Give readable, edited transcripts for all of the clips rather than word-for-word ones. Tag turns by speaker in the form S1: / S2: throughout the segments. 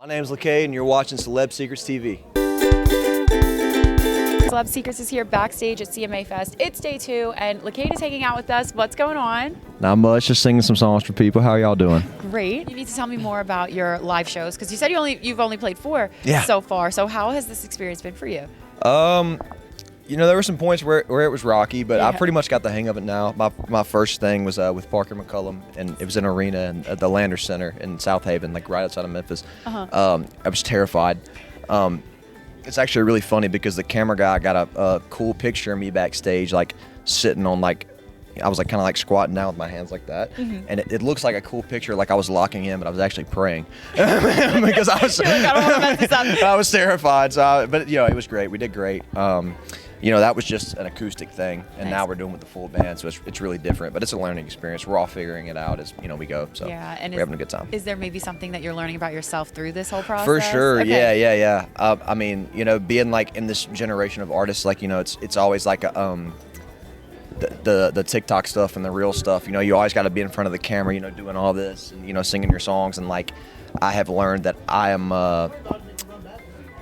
S1: My name's LECADE, and you're watching Celeb Secrets TV.
S2: Celeb Secrets is here backstage at CMA Fest. It's day 2, and LECADE is hanging out with us. What's going on?
S1: Not much, just singing some songs for people. How are y'all doing?
S2: Great. You need to tell me more about your live shows, because you said you've only played 4
S1: Yeah.
S2: so far. So how has this experience been for you?
S1: You know, there were some points where it was rocky, but I
S2: Yeah.
S1: pretty much got the hang of it now. My first thing was with Parker McCullum, and it was an arena at the Landers Center in South Haven, like right outside of Memphis. I was terrified. It's actually really funny because the camera guy got a cool picture of me backstage, like sitting on I was kind of like squatting down with my hands like that, and it looks like a cool picture, like I was locking in, but I was actually praying because I was
S2: You're like, I don't want to mess this up.
S1: I was terrified. But it was great. We did great. That was just an acoustic thing, and
S2: Nice.
S1: now we're doing with the full band, so it's really different. But it's a learning experience. We're all figuring it out as we go. So
S2: Yeah, and
S1: we're having a good time.
S2: Is there maybe something that you're learning about yourself through this whole process?
S1: For sure,
S2: Okay.
S1: yeah. I mean, being like in this generation of artists, like it's always like the TikTok stuff and the real stuff. You always got to be in front of the camera, doing all this and singing your songs. And like, I have learned that I am.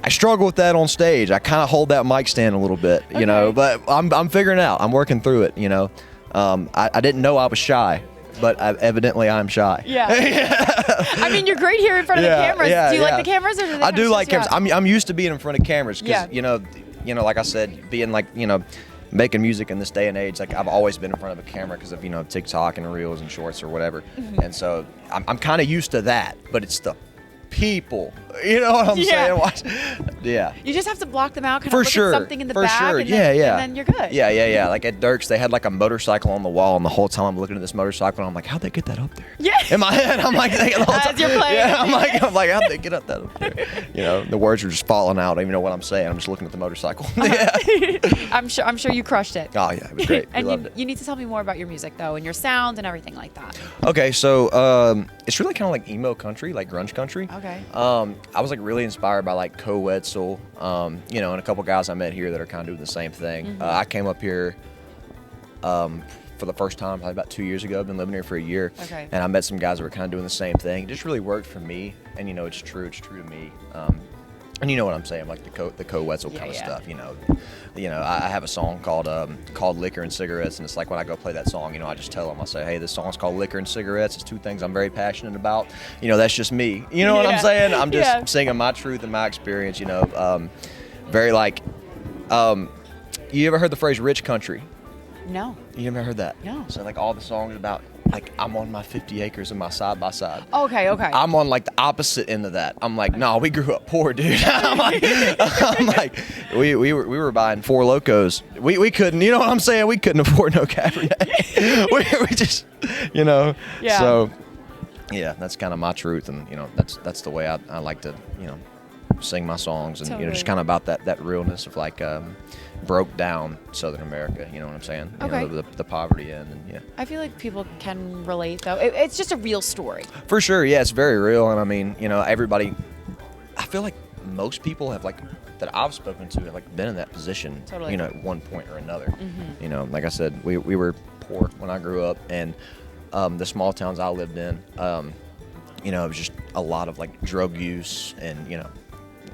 S1: I struggle with that on stage. I kind of hold that mic stand a little bit, but I'm figuring it out. I'm working through it. I didn't know I was shy, but evidently I'm shy.
S2: Yeah. I mean, you're great here in front of the cameras. Do you like the cameras, or do they
S1: I do like cameras.
S2: cameras?
S1: I'm used to being in front of cameras because like I said, being making music in this day and age, like I've always been in front of a camera because of TikTok and reels and shorts or whatever, and so I'm kind of used to that. But it's the people, you know what I'm saying? Yeah.
S2: You just have to block them out, kind
S1: For
S2: of look
S1: sure.
S2: at something in the
S1: For
S2: back,
S1: sure.
S2: and
S1: Yeah.
S2: and then you're good.
S1: Yeah. Like at Dirk's, they had like a motorcycle on the wall, and the whole time I'm looking at this motorcycle, and I'm like, how'd they get that up there?
S2: Yeah.
S1: In my head, I'm like, thinking the whole time.
S2: As you're playing.
S1: Yeah, I'm like, how'd they get up that up there? The words are just falling out. I don't even know what I'm saying. I'm just looking at the motorcycle. Yeah.
S2: I'm sure you crushed it.
S1: Oh yeah, it was great.
S2: And
S1: we loved it.
S2: you need to tell me more about your music though, and your sound and everything like that.
S1: Okay, so it's really kind of like emo country, like grunge country.
S2: Okay.
S1: I was like really inspired by like Co Wetzel, and a couple guys I met here that are kind of doing the same thing. I came up here for the first time probably about 2 years ago. I've been living here for a year, and I met some guys that were kind of doing the same thing. It just really worked for me, and it's true to me. And you know what I'm saying, like the Co Wetzel kind of stuff. I have a song called Liquor and Cigarettes, and it's like when I go play that song, I just tell them, I say, hey, this song's called Liquor and Cigarettes. It's 2 things I'm very passionate about. That's just me. You know what I'm saying? I'm just singing my truth and my experience. Very like. You ever heard the phrase "rich country"?
S2: No.
S1: You never heard that?
S2: No.
S1: So like all the songs about like I'm on my 50 acres and my side by side.
S2: Okay.
S1: I'm on like the opposite end of that. I'm like, no, we grew up poor, dude. I'm like, we were buying Four Locos. We couldn't, you know what I'm saying? We couldn't afford no Cabernet. we just,
S2: Yeah.
S1: So, yeah, that's kind of my truth, and that's the way I like to, sing my songs, and
S2: Totally.
S1: just kind of about that realness of like broke down Southern America. You know what I'm saying?
S2: Okay.
S1: The poverty end, and yeah.
S2: I feel like people can relate though. It's just a real story.
S1: For sure, yeah, it's very real, and I mean, everybody. I feel like most people have that I've spoken to have been in that position,
S2: Totally.
S1: at one point or another. Like I said, we were poor when I grew up, and the small towns I lived in, it was just a lot of drug use and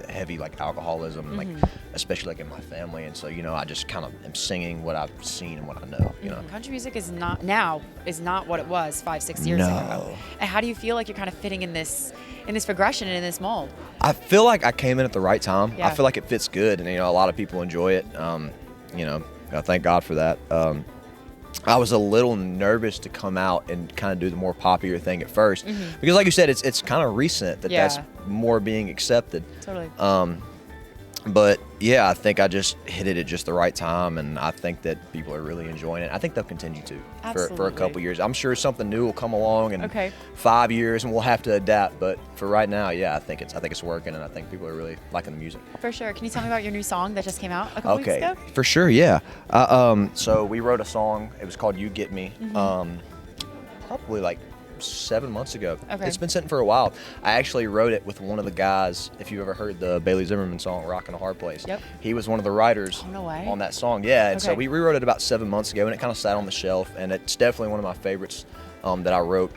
S1: heavy alcoholism, especially in my family, and so I just kind of am singing what I've seen and what I know.
S2: Country music is not what it was 5-6 years ago. And how do you feel like you're kind of fitting in this progression and in this mold?
S1: I feel like I came in at the right time.
S2: Yeah.
S1: I feel like it fits good, and a lot of people enjoy it. Thank God for that. I was a little nervous to come out and kind of do the more popular thing at first, because like you said, it's kind of recent that's more being accepted.
S2: Totally.
S1: But yeah, I think I just hit it at just the right time, and I think that people are really enjoying it. I think they'll continue to for a
S2: Absolutely.
S1: couple years. I'm sure something new will come along in
S2: Okay.
S1: 5 years, and we'll have to adapt. But for right now, yeah, I think it's working, and I think people are really liking the music.
S2: For sure. Can you tell me about your new song that just came out a couple weeks ago?
S1: For sure, yeah. So we wrote a song. It was called "You Get Me." Probably 7 months ago.
S2: Okay.
S1: It's been sitting for a while. I actually wrote it with one of the guys. If you ever heard the Bailey Zimmerman song "Rockin' a Hard Place,"
S2: Yep.
S1: he was one of the writers
S2: Oh, no way.
S1: on that song. Yeah, and so
S2: Okay.
S1: we rewrote it about 7 months ago, and it kind of sat on the shelf. And it's definitely one of my favorites that I wrote.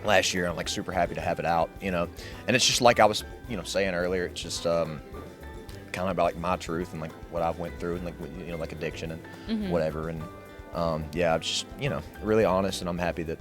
S1: last year. I'm like super happy to have it out, you know. And it's just like I was, you know, saying earlier, it's just kind of about like my truth and like what I've went through and like, you know, like addiction and whatever. And yeah, I'm just, you know, really honest, and I'm happy that,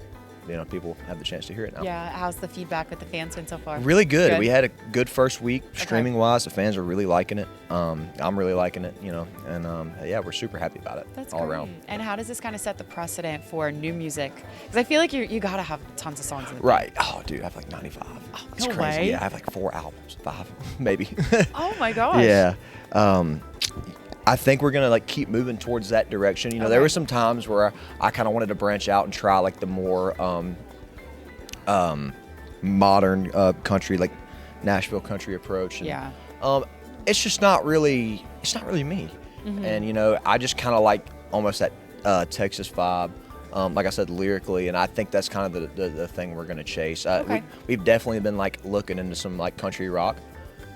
S1: you know, people have the chance to hear it now.
S2: Yeah, how's the feedback with the fans been so far?
S1: Really good. We had a good first week streaming wise. The fans are really liking it. I'm really liking it, you know, and yeah, we're super happy about it.
S2: That's
S1: all
S2: great.
S1: around.
S2: And how does this kind of set the precedent for new music? Because I feel like you gotta have tons of songs in the
S1: Right. Oh, dude, I have like 95.
S2: Oh,
S1: it's
S2: no
S1: crazy.
S2: way.
S1: Yeah, I have like 4 albums, 5 maybe.
S2: Oh my gosh.
S1: Yeah. I think we're gonna like keep moving towards that direction. You know, there were some times where I kind of wanted to branch out and try like the more modern country, like Nashville country approach. And,
S2: Yeah.
S1: It's just not really. It's not really me. And you know, I just kind of like almost that Texas vibe. Like I said, lyrically, and I think that's kind of the thing we're gonna chase. We've definitely been like looking into some like country rock.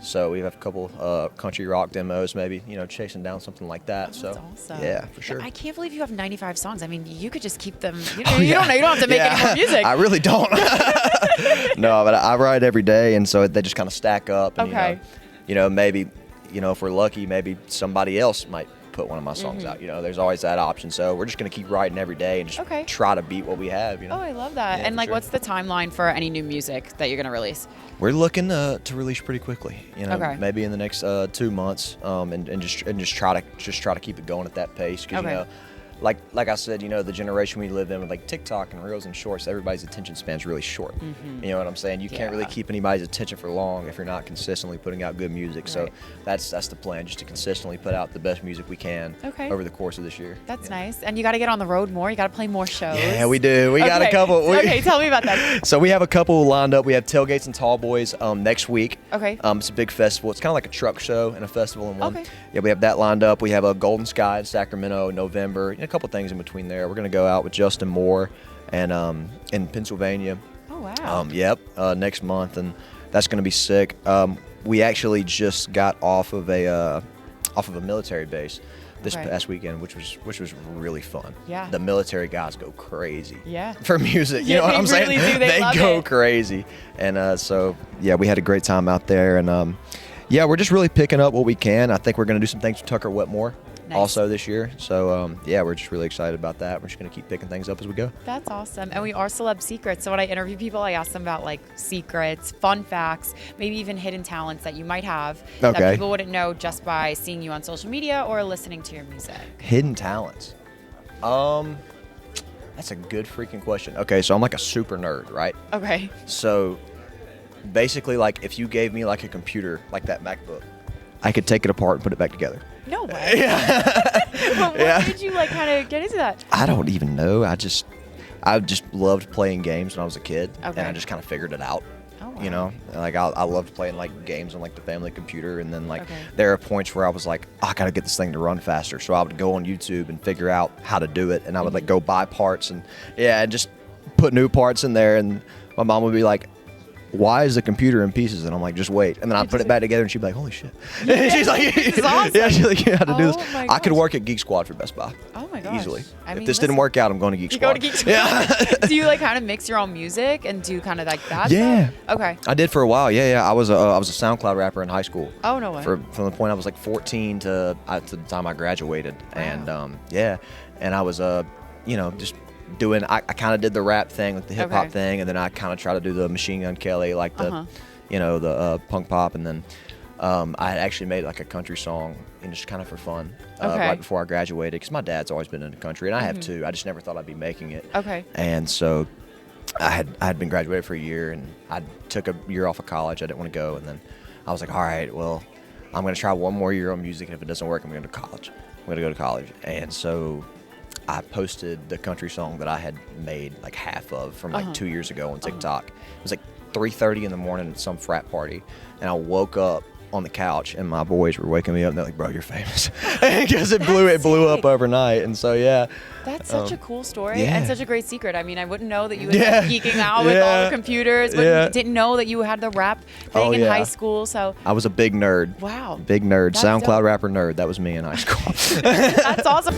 S1: So we have a couple country rock demos, maybe, you know, chasing down something like that.
S2: That's
S1: so
S2: awesome.
S1: yeah, for sure.
S2: I can't believe you have 95 songs. I mean, you could just keep them. You know, you don't have to make any more music.
S1: I really don't. No, but I write every day, and so they just kind of stack up. And, you know, maybe, you know, if we're lucky, maybe somebody else might put one of my songs out. You know, there's always that option. So we're just gonna keep writing every day and just try to beat what we have. You know.
S2: Oh, I love that.
S1: Yeah,
S2: and like, what's the timeline for any new music that you're gonna release?
S1: We're looking to release pretty quickly. You know, maybe in the next 2 months, and just try to keep it going at that pace. Because you know, like I said, you know, the generation we live in with like TikTok and Reels and Shorts, everybody's attention span's really short. You know what I'm saying? You can't really keep anybody's attention for long if you're not consistently putting out good music. So that's the plan, just to consistently put out the best music we can over the course of this year.
S2: That's nice. And you got to get on the road more. You got to play more shows.
S1: Yeah, we do. We got a couple.
S2: Tell me about that.
S1: So we have a couple lined up. We have Tailgates and Tall Boys next week. It's a big festival. It's kind of like a truck show and a festival in one. Yeah, we have that lined up. We have a Golden Sky in Sacramento in November. And a couple things in between there. We're going to go out with Justin Moore and in Pennsylvania.
S2: Oh, wow.
S1: Next month, and that's going to be sick. We actually just got off of a military base this past weekend, which was really fun. Yeah. The military guys go crazy. Yeah. For music, you know what I'm saying?
S2: Really do. They
S1: go crazy, and so yeah, we had a great time out there, and yeah, we're just really picking up what we can. I think we're going to do some things with Tucker Wetmore. Also this year. So yeah, we're just really excited about that. We're just going to keep picking things up as we go.
S2: That's awesome. And we are Celeb Secrets. So when I interview people, I ask them about like secrets, fun facts, maybe even hidden talents that you might have that people wouldn't know just by seeing you on social media or listening to your music.
S1: Hidden talents. That's a good freaking question. Okay, so I'm like a super nerd, right? Okay. So basically, like if you gave me like a computer, like that MacBook, I could take it apart and put it back together.
S2: No way. But what did you like kind of get into that?
S1: I don't even know. I just loved playing games when I was a kid, and I just kind of figured it out. Oh, wow. You know, like I loved playing like games on like the family computer, and then like there are points where I was like, I gotta get this thing to run faster, so I would go on YouTube and figure out how to do it, and I would like go buy parts and and just put new parts in there, and my mom would be like, why is the computer in pieces? And I'm like, just wait. And then I put it back together, and she'd be like, holy shit. Yeah. She's like, this is awesome. Yeah, she's like, you know how to do this. I could work at Geek Squad for Best Buy. Oh my gosh. Easily. I mean, if this didn't work out, I'm going to Geek Squad.
S2: You go to Geek Squad. Yeah. Do you like kind of mix your own music and do kind of like that stuff? Okay.
S1: I did for a while. Yeah. I was a SoundCloud rapper in high school.
S2: Oh, no way.
S1: From the point I was like 14 to the time I graduated. Wow. And and I was, just doing, I kind of did the rap thing, like the hip hop thing, and then I kind of try to do the Machine Gun Kelly, like the, the punk pop, and then I had actually made like a country song, just kind of for fun, right before I graduated, because my dad's always been in the country, and I have too. I just never thought I'd be making it. Okay. And so I had been graduated for a year, and I took a year off of college. I didn't want to go, and then I was like, all right, well, I'm going to try one more year on music, and if it doesn't work, I'm going to college. I'm going to go to college. And so I posted the country song that I had made like half of from like 2 years ago on TikTok. It was like 3:30 in the morning at some frat party, and I woke up on the couch, and my boys were waking me up, and they're like, "Bro, you're famous," because it blew up overnight. And so yeah,
S2: that's such a cool story and such a great secret. I mean, I wouldn't know that you were like geeking out with all the computers, but didn't know that you had the rap thing in high school. So
S1: I was a big nerd.
S2: Wow,
S1: big nerd, that's SoundCloud rapper nerd. That was me in high school.
S2: That's awesome.